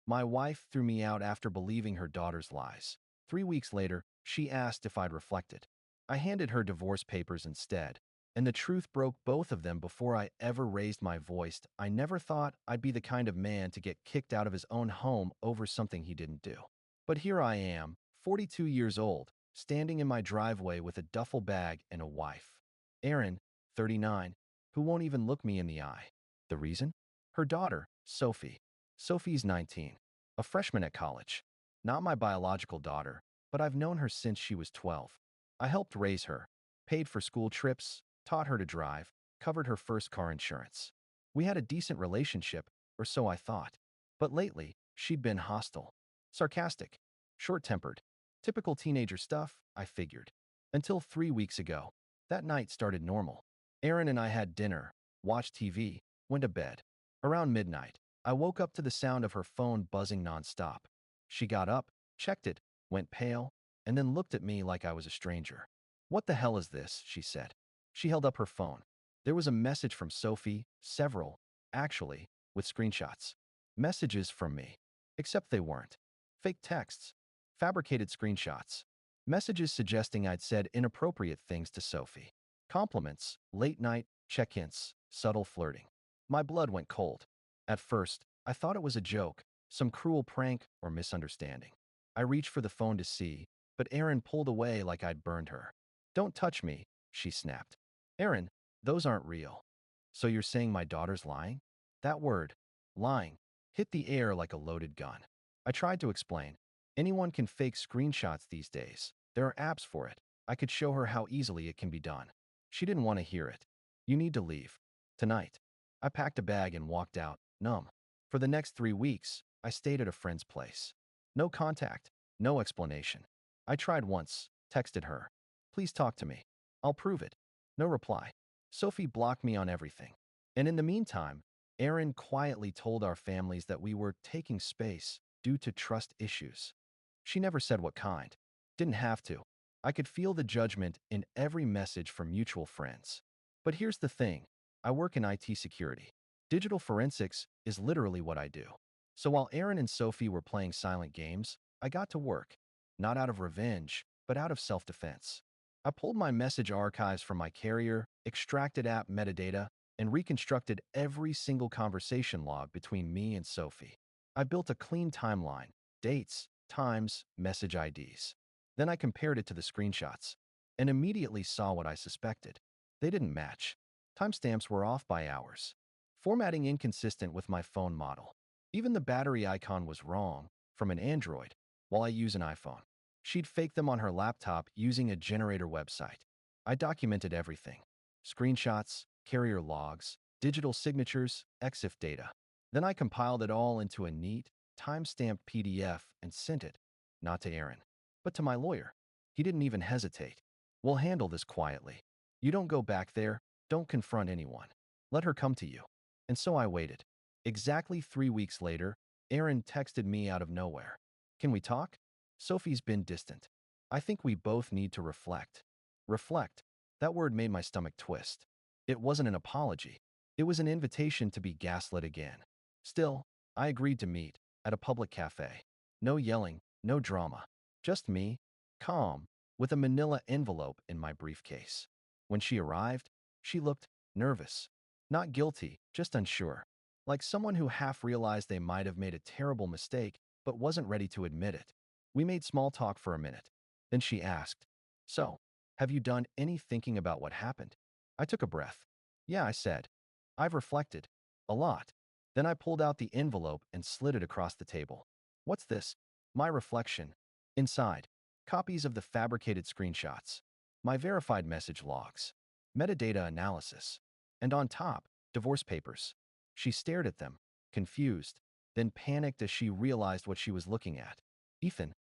My wife threw me out after believing her daughter's lies. 3 weeks later, she asked if I'd reflected. I handed her divorce papers instead, and the truth broke both of them before I ever raised my voice. I never thought I'd be the kind of man to get kicked out of his own home over something he didn't do. But here I am, 42 years old, standing in my driveway with a duffel bag and a wife. Erin, 39, who won't even look me in the eye. The reason? Her daughter, Sophie. Sophie's 19, a freshman at college. Not my biological daughter, but I've known her since she was 12. I helped raise her, paid for school trips, taught her to drive, covered her first car insurance. We had a decent relationship, or so I thought. But lately, she'd been hostile, sarcastic, short-tempered. Typical teenager stuff, I figured. Until 3 weeks ago. That night started normal. Erin and I had dinner, watched TV, went to bed. Around midnight, I woke up to the sound of her phone buzzing nonstop. She got up, checked it, went pale, and then looked at me like I was a stranger. "What the hell is this?" she said. She held up her phone. There was a message from Sophie, several, actually, with screenshots. Messages from me. Except they weren't. Fake texts. Fabricated screenshots. Messages suggesting I'd said inappropriate things to Sophie. Compliments, late night, check-ins, subtle flirting. My blood went cold. At first, I thought it was a joke, some cruel prank or misunderstanding. I reached for the phone to see, but Erin pulled away like I'd burned her. "Don't touch me," she snapped. "Erin, those aren't real." "So you're saying my daughter's lying?" That word, lying, hit the air like a loaded gun. I tried to explain. Anyone can fake screenshots these days. There are apps for it. I could show her how easily it can be done. She didn't want to hear it. "You need to leave. Tonight." I packed a bag and walked out, numb. For the next 3 weeks, I stayed at a friend's place. No contact, no explanation. I tried once, texted her. "Please talk to me. I'll prove it." No reply. Sophie blocked me on everything. And in the meantime, Erin quietly told our families that we were taking space due to trust issues. She never said what kind. Didn't have to. I could feel the judgment in every message from mutual friends. But here's the thing. I work in IT security. Digital forensics is literally what I do. So while Erin and Sophie were playing silent games, I got to work. Not out of revenge, but out of self-defense. I pulled my message archives from my carrier, extracted app metadata, and reconstructed every single conversation log between me and Sophie. I built a clean timeline, dates, times, message IDs. Then I compared it to the screenshots and immediately saw what I suspected. They didn't match. Timestamps were off by hours. Formatting inconsistent with my phone model. Even the battery icon was wrong, from an Android, while I use an iPhone. She'd faked them on her laptop using a generator website. I documented everything. Screenshots, carrier logs, digital signatures, EXIF data. Then I compiled it all into a neat, time-stamped PDF and sent it, not to Erin, but to my lawyer. He didn't even hesitate. "We'll handle this quietly. You don't go back there, don't confront anyone. Let her come to you." And so I waited. Exactly 3 weeks later, Erin texted me out of nowhere. "Can we talk? Sophie's been distant. I think we both need to reflect." Reflect. That word made my stomach twist. It wasn't an apology. It was an invitation to be gaslit again. Still, I agreed to meet at a public cafe. No yelling, no drama. Just me, calm, with a manila envelope in my briefcase. When she arrived, she looked nervous. Not guilty, just unsure. Like someone who half realized they might have made a terrible mistake, but wasn't ready to admit it. We made small talk for a minute. Then she asked, "So, have you done any thinking about what happened?" I took a breath. "Yeah," I said. "I've reflected. A lot." Then I pulled out the envelope and slid it across the table. "What's this?" "My reflection." Inside, copies of the fabricated screenshots, my verified message logs, metadata analysis, and on top, divorce papers. She stared at them, confused, then panicked as she realized what she was looking at. "Ethan,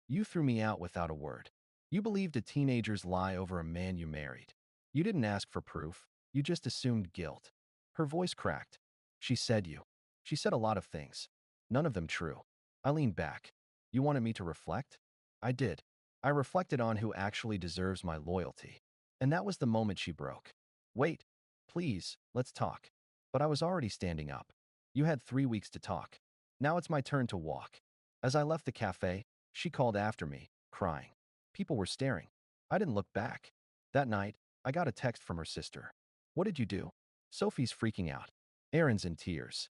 you threw me out without a word. You believed a teenager's lie over a man you married. You didn't ask for proof, you just assumed guilt." Her voice cracked. "She said you." She said a lot of things. None of them true. I leaned back. "You wanted me to reflect?" I did. I reflected on who actually deserves my loyalty. And that was the moment she broke. "Wait. Please, let's talk." But I was already standing up. "You had 3 weeks to talk." Now it's my turn to walk. As I left the cafe, she called after me, crying. People were staring. I didn't look back. That night, I got a text from her sister. What did you do? Sophie's freaking out. Aaron's in tears.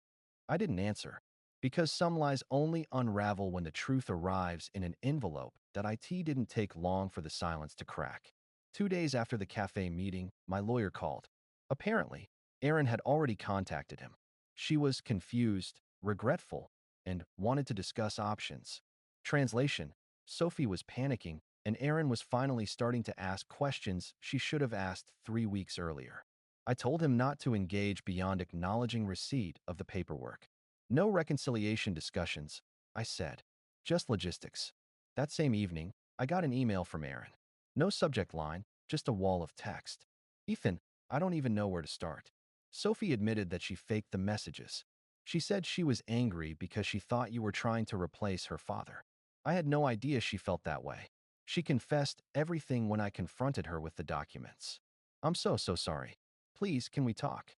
I didn't answer. Because some lies only unravel when the truth arrives in an envelope that IT didn't take long for the silence to crack. 2 days after the cafe meeting, my lawyer called. Apparently, Aaron had already contacted him. She was confused, regretful, and wanted to discuss options. Translation: Sophie was panicking, and Aaron was finally starting to ask questions she should have asked 3 weeks earlier. I told him not to engage beyond acknowledging receipt of the paperwork. No reconciliation discussions, I said. Just logistics. That same evening, I got an email from Aaron. No subject line, just a wall of text. Ethan, I don't even know where to start. Sophie admitted that she faked the messages. She said she was angry because she thought you were trying to replace her father. I had no idea she felt that way. She confessed everything when I confronted her with the documents. I'm so sorry. Please, can we talk?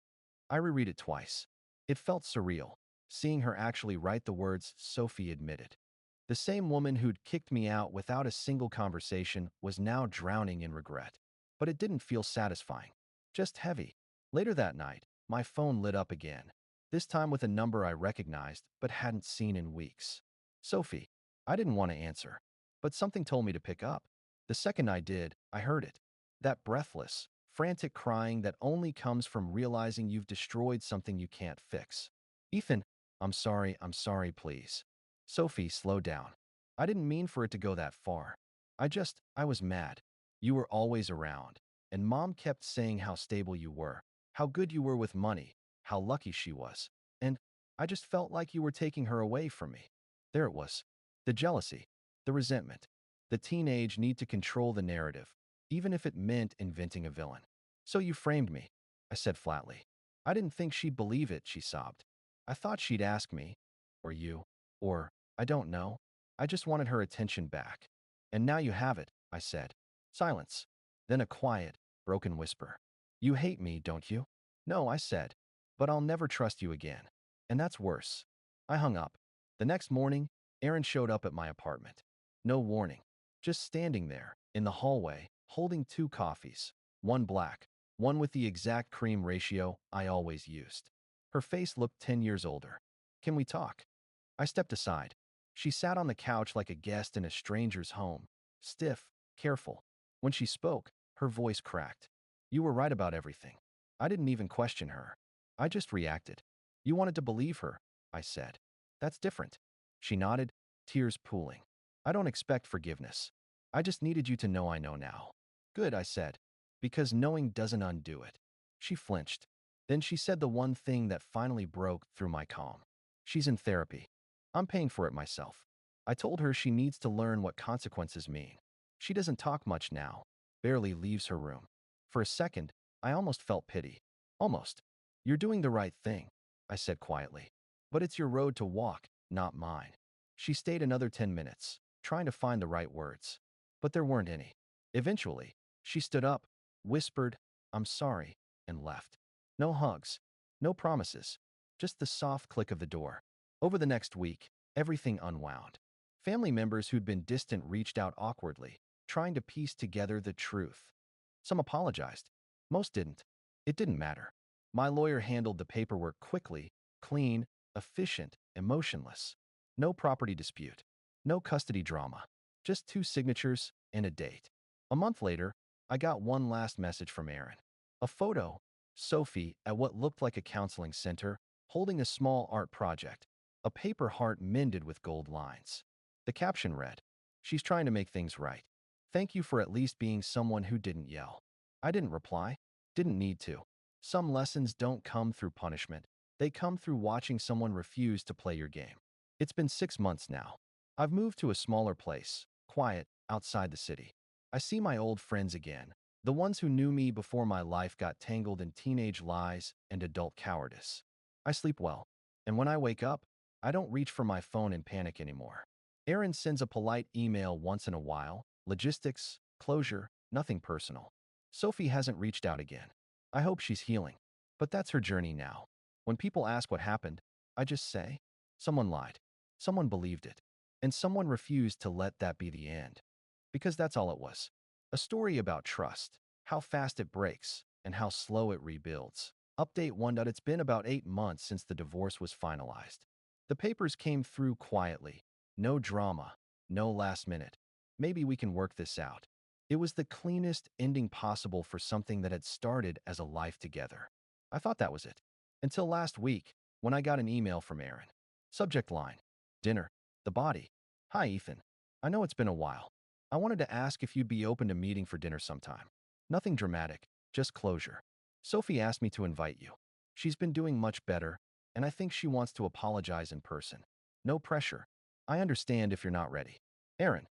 I reread it twice. It felt surreal, seeing her actually write the words Sophie admitted. The same woman who'd kicked me out without a single conversation was now drowning in regret. But it didn't feel satisfying, just heavy. Later that night, my phone lit up again, this time with a number I recognized but hadn't seen in weeks. Sophie. I didn't want to answer, but something told me to pick up. The second I did, I heard it. That breathless, frantic crying that only comes from realizing you've destroyed something you can't fix. Ethan, I'm sorry, please. Sophie, slow down. I didn't mean for it to go that far. I was mad. You were always around, and Mom kept saying how stable you were, how good you were with money, how lucky she was, and I just felt like you were taking her away from me. There it was. The jealousy, the resentment, the teenage need to control the narrative, even if it meant inventing a villain. So you framed me, I said flatly. I didn't think she'd believe it, she sobbed. I thought she'd ask me, or you, or, I don't know. I just wanted her attention back. And now you have it, I said. Silence. Then a quiet, broken whisper. You hate me, don't you? No, I said. But I'll never trust you again. And that's worse. I hung up. The next morning, Aaron showed up at my apartment. No warning. Just standing there, in the hallway, holding 2 coffees. One black, one with the exact cream ratio I always used. Her face looked 10 years older. Can we talk? I stepped aside. She sat on the couch like a guest in a stranger's home, stiff, careful. When she spoke, her voice cracked. You were right about everything. I didn't even question her. I just reacted. You wanted to believe her, I said. That's different. She nodded, tears pooling. I don't expect forgiveness. I just needed you to know I know now. Good, I said, because knowing doesn't undo it. She flinched. Then she said the one thing that finally broke through my calm. She's in therapy. I'm paying for it myself. I told her she needs to learn what consequences mean. She doesn't talk much now, barely leaves her room. For a second, I almost felt pity. Almost. You're doing the right thing, I said quietly. But it's your road to walk, not mine. She stayed another 10 minutes, trying to find the right words. But there weren't any. Eventually, she stood up, whispered, I'm sorry, and left. No hugs, no promises, just the soft click of the door. Over the next week, everything unwound. Family members who'd been distant reached out awkwardly, trying to piece together the truth. Some apologized. Most didn't. It didn't matter. My lawyer handled the paperwork quickly, clean, efficient, emotionless. No property dispute. No custody drama. Just 2 signatures and a date. A month later, I got one last message from Aaron. A photo, Sophie at what looked like a counseling center, holding a small art project. A paper heart mended with gold lines. The caption read, She's trying to make things right. Thank you for at least being someone who didn't yell. I didn't reply. Didn't need to. Some lessons don't come through punishment. They come through watching someone refuse to play your game. It's been 6 months now. I've moved to a smaller place, quiet, outside the city. I see my old friends again, the ones who knew me before my life got tangled in teenage lies and adult cowardice. I sleep well, and when I wake up, I don't reach for my phone in panic anymore. Aaron sends a polite email once in a while, logistics, closure, nothing personal. Sophie hasn't reached out again. I hope she's healing. But that's her journey now. When people ask what happened, I just say, someone lied. Someone believed it, and someone refused to let that be the end. Because that's all it was. A story about trust, how fast it breaks, and how slow it rebuilds. Update 1. It's been about 8 months since the divorce was finalized. The papers came through quietly. No drama, no last minute. Maybe we can work this out. It was the cleanest ending possible for something that had started as a life together. I thought that was it. Until last week, when I got an email from Aaron. Subject line: Dinner. The body. Hi, Ethan. I know it's been a while. I wanted to ask if you'd be open to meeting for dinner sometime. Nothing dramatic, just closure. Sophie asked me to invite you. She's been doing much better, and I think she wants to apologize in person. No pressure. I understand if you're not ready. Aaron.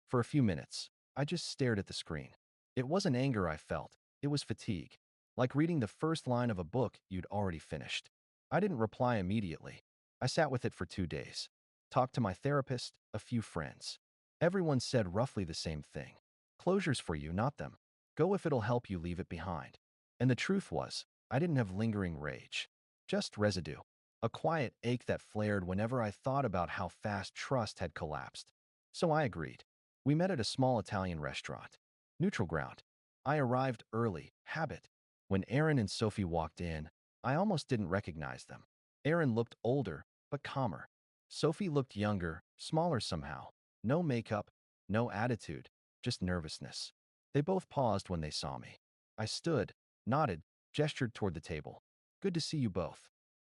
For a few minutes, I just stared at the screen. It wasn't anger I felt, it was fatigue. Like reading the first line of a book you'd already finished. I didn't reply immediately. I sat with it for 2 days. Talked to my therapist, a few friends. Everyone said roughly the same thing. Closure's for you, not them. Go if it'll help you leave it behind. And the truth was, I didn't have lingering rage. Just residue. A quiet ache that flared whenever I thought about how fast trust had collapsed. So I agreed. We met at a small Italian restaurant. Neutral ground. I arrived early, habit. When Aaron and Sophie walked in, I almost didn't recognize them. Aaron looked older, but calmer. Sophie looked younger, smaller somehow. No makeup, no attitude, just nervousness. They both paused when they saw me. I stood, nodded, gestured toward the table. Good to see you both.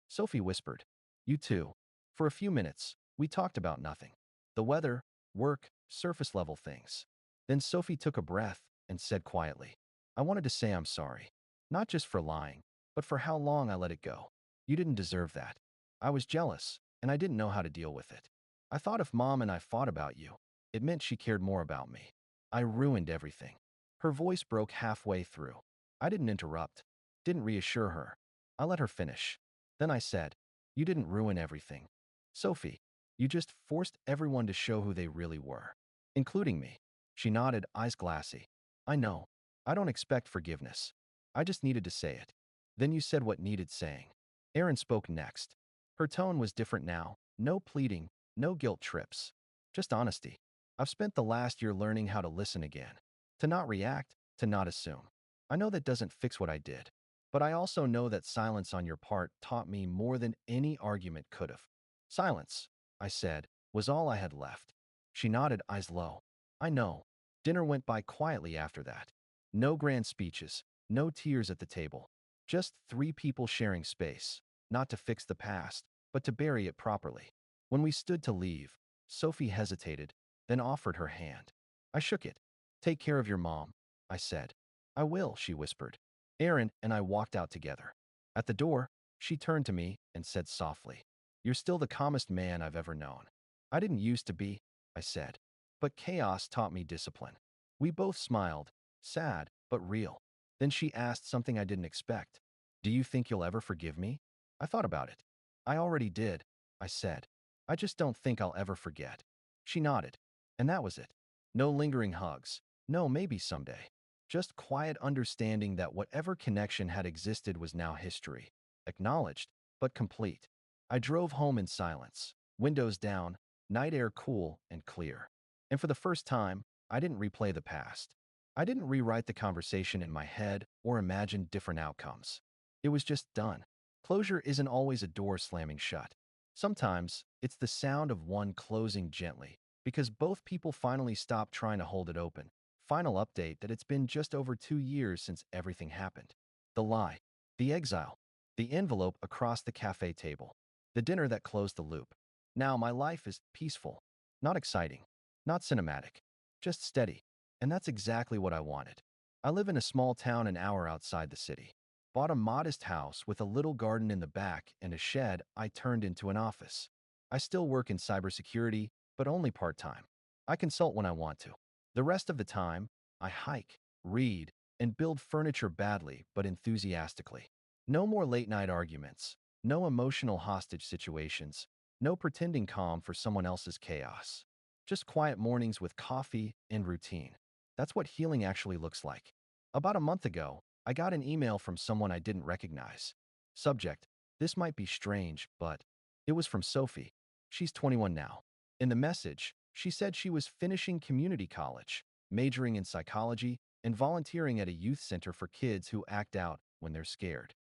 Sophie whispered. You too. For a few minutes, we talked about nothing. The weather, work, surface level things. Then Sophie took a breath and said quietly, I wanted to say I'm sorry. Not just for lying, but for how long I let it go. You didn't deserve that. I was jealous, and I didn't know how to deal with it. I thought if Mom and I fought about you, it meant she cared more about me. I ruined everything. Her voice broke halfway through. I didn't interrupt, didn't reassure her. I let her finish. Then I said, You didn't ruin everything. Sophie, you just forced everyone to show who they really were. Including me. She nodded, eyes glassy. I know. I don't expect forgiveness. I just needed to say it. Then you said what needed saying. Erin spoke next. Her tone was different now. No pleading, no guilt trips. Just honesty. I've spent the last year learning how to listen again. To not react, to not assume. I know that doesn't fix what I did. But I also know that silence on your part taught me more than any argument could have. Silence, I said, was all I had left. She nodded, eyes low. I know. Dinner went by quietly after that. No grand speeches, no tears at the table. Just 3 people sharing space, not to fix the past, but to bury it properly. When we stood to leave, Sophie hesitated, then offered her hand. I shook it. Take care of your mom, I said. I will, she whispered. Aaron and I walked out together. At the door, she turned to me and said softly, You're still the calmest man I've ever known. I didn't used to be, I said. But chaos taught me discipline. We both smiled, sad, but real. Then she asked something I didn't expect. Do you think you'll ever forgive me? I thought about it. I already did, I said. I just don't think I'll ever forget. She nodded. And that was it. No lingering hugs. No maybe someday. Just quiet understanding that whatever connection had existed was now history. Acknowledged, but complete. I drove home in silence. Windows down, night air cool and clear. And for the first time, I didn't replay the past. I didn't rewrite the conversation in my head or imagine different outcomes. It was just done. Closure isn't always a door slamming shut. Sometimes, it's the sound of one closing gently, because both people finally stopped trying to hold it open. Final update that it's been just over 2 years since everything happened. The lie, the exile, the envelope across the cafe table, the dinner that closed the loop. Now my life is peaceful, not exciting, not cinematic, just steady. And that's exactly what I wanted. I live in a small town an hour outside the city. Bought a modest house with a little garden in the back and a shed I turned into an office. I still work in cybersecurity, but only part-time. I consult when I want to. The rest of the time, I hike, read, and build furniture badly but enthusiastically. No more late-night arguments, no emotional hostage situations, no pretending calm for someone else's chaos. Just quiet mornings with coffee and routine. That's what healing actually looks like. About a month ago, I got an email from someone I didn't recognize. Subject: This might be strange, but it was from Sophie. She's 21 now. In the message, she said she was finishing community college, majoring in psychology, and volunteering at a youth center for kids who act out when they're scared.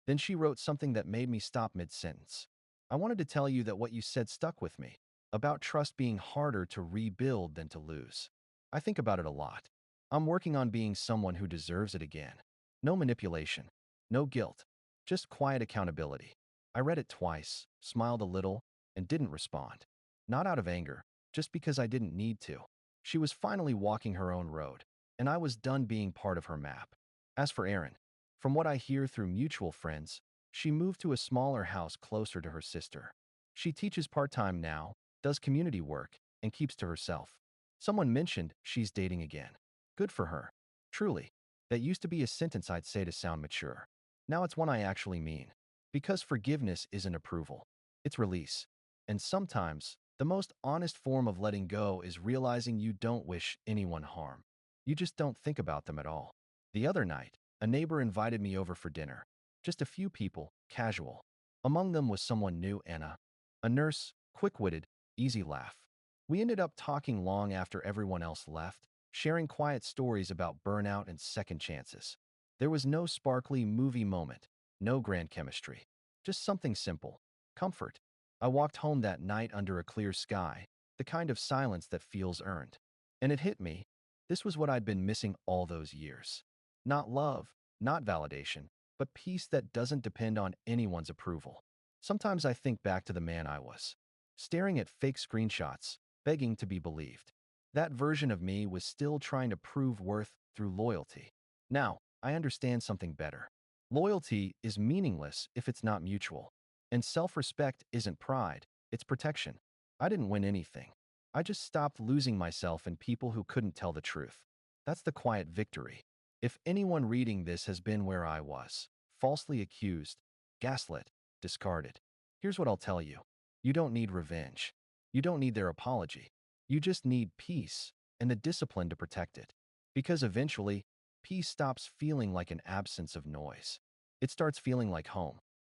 Then she wrote something that made me stop mid-sentence. I wanted to tell you that what you said stuck with me, about trust being harder to rebuild than to lose. I think about it a lot. I'm working on being someone who deserves it again. No manipulation, no guilt, just quiet accountability. I read it twice, smiled a little, and didn't respond. Not out of anger, just because I didn't need to. She was finally walking her own road, and I was done being part of her map. As for Erin, from what I hear through mutual friends, she moved to a smaller house closer to her sister. She teaches part-time now, does community work, and keeps to herself. Someone mentioned she's dating again. Good for her. Truly. That used to be a sentence I'd say to sound mature. Now it's one I actually mean. Because forgiveness isn't approval. It's release. And sometimes, the most honest form of letting go is realizing you don't wish anyone harm. You just don't think about them at all. The other night, a neighbor invited me over for dinner. Just a few people, casual. Among them was someone new, Anna. A nurse, quick-witted, easy laugh. We ended up talking long after everyone else left, sharing quiet stories about burnout and second chances. There was no sparkly movie moment, no grand chemistry. Just something simple. Comfort. I walked home that night under a clear sky, the kind of silence that feels earned. And it hit me. This was what I'd been missing all those years. Not love, not validation, but peace that doesn't depend on anyone's approval. Sometimes I think back to the man I was, staring at fake screenshots, begging to be believed. That version of me was still trying to prove worth through loyalty. Now, I understand something better. Loyalty is meaningless if it's not mutual. And self-respect isn't pride, it's protection. I didn't win anything. I just stopped losing myself in people who couldn't tell the truth. That's the quiet victory. If anyone reading this has been where I was, falsely accused, gaslit, discarded, here's what I'll tell you. You don't need revenge. You don't need their apology. You just need peace and the discipline to protect it. Because eventually, peace stops feeling like an absence of noise. It starts feeling like home.